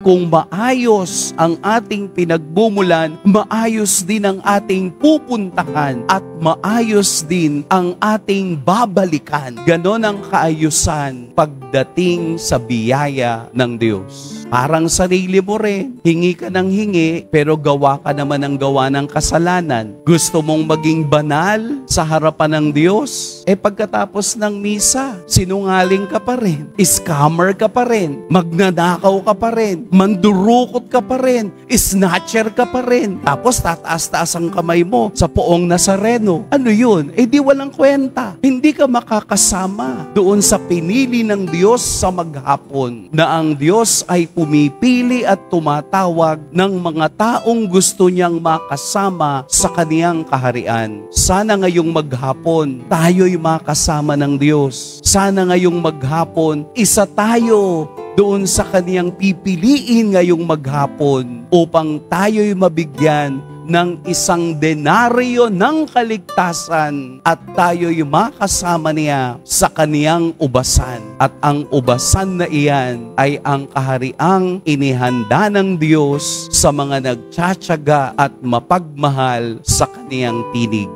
kung maayos ang ating pinagmumulan, maayos din ang ating pupuntahan at maayos din ang ating babalikan. Ganon ang kaayusan pagdating sa biyaya ng Diyos. Parang sarili mo rin, hingi ka ng hingi, pero gawa ka naman ng gawa ng kasalanan. Gusto mong maging banal sa harapan ng Diyos? Pagkatapos ng misa, sinungaling ka pa rin, scammer ka pa rin, magnanakaw ka pa rin, mandurukot ka pa rin, snatcher ka pa rin, tapos tataas-taas ang kamay mo sa poong Nazareno. Ano yun? Di walang kwenta. Hindi ka makakasama doon sa pinili ng Diyos sa maghapon, na ang Diyos ay pumipili at tumatawag ng mga taong gusto niyang makasama sa kaniyang kaharian. Sana ngayong maghapon, tayo'y makasama ng Diyos. Sana ngayong maghapon, isa tayo doon sa kaniyang pipiliin ngayong maghapon upang tayo'y mabigyan ng isang denaryo ng kaligtasan at tayo'y makasama niya sa kaniyang ubasan. At ang ubasan na iyan ay ang kahariang inihanda ng Diyos sa mga nagtsatsaga at mapagmahal sa kaniyang tinig.